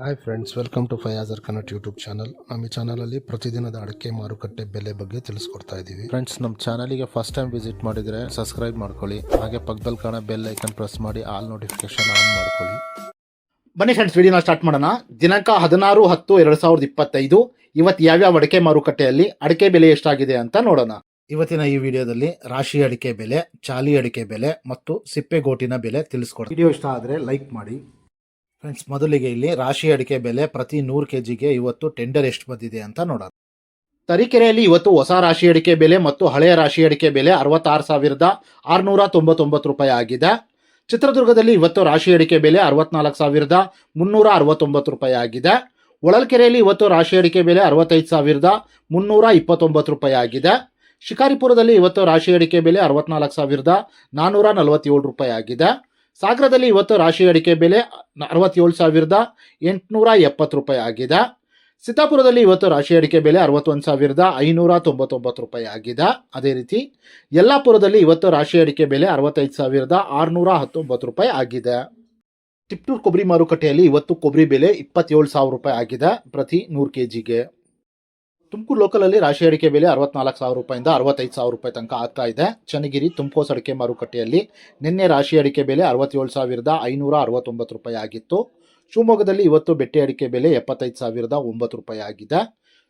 Hi friends, welcome to Fayazar Kannada YouTube channel. ನಮ್ಮ ಈ ಚಾನಲಲ್ಲಿ ಪ್ರತಿದಿನದ ಅಡಿಕೆ ಮಾರುಕಟ್ಟೆ ಬೆಲೆ ಬಗ್ಗೆ ತಿಳಿಸ್ಕೊಡ್ತಾ ಇದ್ದೀವಿ. ಫ್ರೆಂಡ್ಸ್, ನಮ್ಮ ಚಾನಲಿಗೆ ಫಸ್ಟ್ ಟೈಮ್ ವಿಸಿಟ್ ಮಾಡಿದರೆ ಸಬ್ಸ್ಕ್ರೈಬ್ ಮಾಡ್ಕೊಳ್ಳಿ. ಹಾಗೆ ಪಕ್ಕದಲ್ಲಿ ಕಾಣೋ ಬೆಲ್ ಐಕನ್ ಪ್ರೆಸ್ ಮಾಡಿ ಆಲ್ ನೋಟಿಫಿಕೇಶನ್ ಆನ್ ಮಾಡ್ಕೊಳ್ಳಿ. ಬನ್ನಿ ಫ್ರೆಂಡ್ಸ್, ವಿಡಿಯೋನ ಸ್ಟಾರ್ಟ್ ಮಾಡೋಣ. ದಿನಾಂಕ 16/10/2025 ಇವತ್ತು ಯಾವ್ಯಾವ ಅಡಿಕೆ ಮಾರುಕಟ್ಟೆಯಲ್ಲಿ ಅಡಿಕೆ ಬೆಲೆ ಎಷ್ಟಾಗಿದೆ ಅಂತ ನೋಡೋಣ. ಇವತ್ತಿನ ಈ ವಿಡಿಯೋದಲ್ಲಿ ರಾಶಿ ಅಡಿಕೆ ಬೆಲೆ, ಚಾಲಿ ಅಡಿಕೆ ಬೆಲೆ ಮತ್ತು ಸಿಪ್ಪೆಗೋಟಿನ ಬೆಲೆ ತಿಳಿಸ್ಕೊಡ್ತೀನಿ. ವಿಡಿಯೋ ಇಷ್ಟ ಆದರೆ ಲೈಕ್ ಮಾಡಿ. ಫ್ರೆಂಡ್ಸ್, ಮೊದಲಿಗೆ ಇಲ್ಲಿ ರಾಶಿ ಅಡಿಕೆ ಬೆಲೆ ಪ್ರತಿ 100 kgಗೆ ಇವತ್ತು ಟೆಂಡರ್ ಎಷ್ಟು ಬಂದಿದೆ ಅಂತ ನೋಡೋಣ. ತರೀಕೆರೆಯಲ್ಲಿ ಇವತ್ತು ಹೊಸ ರಾಶಿ ಅಡಿಕೆ ಬೆಲೆ ಮತ್ತು ಹಳೆಯ ರಾಶಿ ಅಡಿಕೆ ಬೆಲೆ 66,699 ರೂಪಾಯಿ ಆಗಿದೆ. ಚಿತ್ರದುರ್ಗದಲ್ಲಿ ಇವತ್ತು ರಾಶಿ ಅಡಿಕೆ ಬೆಲೆ 64,369 ರೂಪಾಯಿ ಆಗಿದೆ. ಹೊಳಲ್ಕೆರೆಯಲ್ಲಿ ಇವತ್ತು ರಾಶಿ ಅಡಿಕೆ ಬೆಲೆ 65,329 ರೂಪಾಯಿ ಆಗಿದೆ. ಶಿಕಾರಿಪುರದಲ್ಲಿ ಇವತ್ತು ರಾಶಿ ಅಡಿಕೆ ಬೆಲೆ 64,447 ರೂಪಾಯಿ ಆಗಿದೆ. ಸಾಗರದಲ್ಲಿ ಇವತ್ತು ರಾಶಿ ಅಡಿಕೆ ಬೆಲೆ 67,870 ರೂಪಾಯಿ ಆಗಿದೆ. ಸಿದ್ದಾಪುರದಲ್ಲಿ ಇವತ್ತು ರಾಶಿ ಅಡಿಕೆ ಬೆಲೆ 61,599 ರೂಪಾಯಿ ಆಗಿದೆ. ಅದೇ ರೀತಿ ಯಲ್ಲಾಪುರದಲ್ಲಿ ಇವತ್ತು ರಾಶಿ ಅಡಿಕೆ ಬೆಲೆ 65,619 ರೂಪಾಯಿ ಆಗಿದೆ. ತಿಪ್ಟೂರು ಕೊಬ್ಬರಿ ಮಾರುಕಟ್ಟೆಯಲ್ಲಿ ಇವತ್ತು ಕೊಬ್ಬರಿ ಬೆಲೆ 27,000 ರೂಪಾಯಿ ಆಗಿದೆ ಪ್ರತಿ 100 kgಗೆ. ತುಮಕೂರು ಲೋಕಲಲ್ಲಿ ರಾಶಿ ಅಡಿಕೆ ಬೆಲೆ 64,000 ರೂಪಾಯಿಂದ 65,000 ರೂಪಾಯಿ ತನಕ ಆಗ್ತಾ ಇದೆ. ಚನ್ನಗಿರಿ ತುಮಕೋಸ್ ಅಡಿಕೆ ಮಾರುಕಟ್ಟೆಯಲ್ಲಿ ನಿನ್ನೆ ರಾಶಿ ಅಡಿಕೆ ಬೆಲೆ 67,569 ರೂಪಾಯಿ ಆಗಿತ್ತು. ಶಿವಮೊಗ್ಗದಲ್ಲಿ ಇವತ್ತು ಬೆಟ್ಟೆ ಅಡಿಕೆ ಬೆಲೆ 75,009 ರೂಪಾಯಿ ಆಗಿದೆ.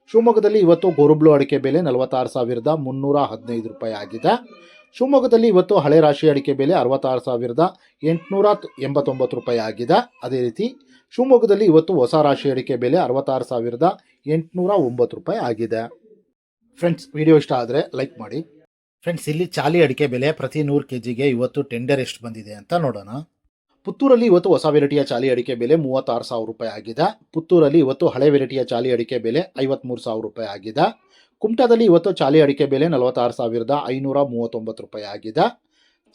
ಶಿವಮೊಗ್ಗದಲ್ಲಿ ಇವತ್ತು ಗೋರುಬ್ಳು ಅಡಿಕೆ ಬೆಲೆ 46,315 ರೂಪಾಯಿ ಆಗಿದೆ. ಶಿವಮೊಗ್ಗದಲ್ಲಿ ಇವತ್ತು ಹಳೆ ರಾಶಿ ಅಡಿಕೆ ಬೆಲೆ 66,889 ರೂಪಾಯಿ ಆಗಿದೆ. ಅದೇ ರೀತಿ ಶಿವಮೊಗ್ಗದಲ್ಲಿ ಇವತ್ತು ಹೊಸ ರಾಶಿ ಅಡಿಕೆ ಬೆಲೆ 66,809 ರೂಪಾಯಿ ಆಗಿದೆ. ಫ್ರೆಂಡ್ಸ್, ವಿಡಿಯೋ ಇಷ್ಟ ಆದರೆ ಲೈಕ್ ಮಾಡಿ. ಫ್ರೆಂಡ್ಸ್, ಇಲ್ಲಿ ಚಾಲಿ ಅಡಿಕೆ ಬೆಲೆ ಪ್ರತಿ 100 kgಗೆ ಇವತ್ತು ಟೆಂಡರ್ ಎಷ್ಟು ಬಂದಿದೆ ಅಂತ ನೋಡೋಣ. ಪುತ್ತೂರಲ್ಲಿ ಇವತ್ತು ಹೊಸ ವೆರೈಟಿಯ ಚಾಲಿ ಅಡಿಕೆ ಬೆಲೆ 36,000 ರೂಪಾಯಿ ಆಗಿದೆ. ಪುತ್ತೂರಲ್ಲಿ ಇವತ್ತು ಹಳೆ ವೆರೈಟಿಯ ಚಾಲಿ ಅಡಿಕೆ ಬೆಲೆ 53,000 ರೂಪಾಯಿ ಆಗಿದೆ. ಕುಮಟಾದಲ್ಲಿ ಇವತ್ತು ಚಾಲಿ ಅಡಿಕೆ ಬೆಲೆ 46,539 ರೂಪಾಯಿ ಆಗಿದೆ.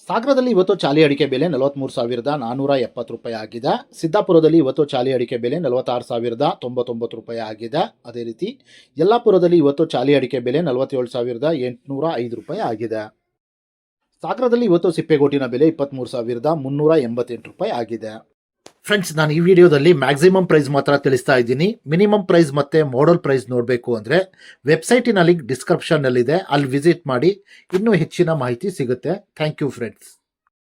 ಸಾಗರದಲ್ಲಿ ಇವತ್ತು ಚಾಲಿ ಅಡಿಕೆ ಬೆಲೆ 43,470 ರೂಪಾಯಿ ಆಗಿದೆ. ಸಿದ್ದಾಪುರದಲ್ಲಿ ಇವತ್ತು ಚಾಲಿ ಅಡಿಕೆ ಬೆಲೆ 46,099 ರೂಪಾಯಿ ಆಗಿದೆ. ಅದೇ ರೀತಿ ಯಲ್ಲಾಪುರದಲ್ಲಿ ಇವತ್ತು ಚಾಲಿ ಅಡಿಕೆ ಬೆಲೆ 47,805 ರೂಪಾಯಿ ಆಗಿದೆ. ಸಾಗರದಲ್ಲಿ ಇವತ್ತು ಸಿಪ್ಪೆಗೋಟಿನ ಬೆಲೆ 23,388 ರೂಪಾಯಿ ಆಗಿದೆ. ಫ್ರೆಂಡ್ಸ್, ನಾನು ಈ ವಿಡಿಯೋದಲ್ಲಿ ಮ್ಯಾಕ್ಸಿಮಮ್ ಪ್ರೈಸ್ ಮಾತ್ರ ತಿಳಿಸ್ತಾ ಇದ್ದೀನಿ. ಮಿನಿಮಮ್ ಪ್ರೈಸ್ ಮತ್ತು ಮಾಡಲ್ ಪ್ರೈಸ್ ನೋಡಬೇಕು ಅಂದರೆ ವೆಬ್ಸೈಟಿನ ಲಿಂಕ್ ಡಿಸ್ಕ್ರಿಪ್ಷನ್ನಲ್ಲಿದೆ, ಅಲ್ಲಿ ವಿಸಿಟ್ ಮಾಡಿ ಇನ್ನೂ ಹೆಚ್ಚಿನ ಮಾಹಿತಿ ಸಿಗುತ್ತೆ. Thank you friends.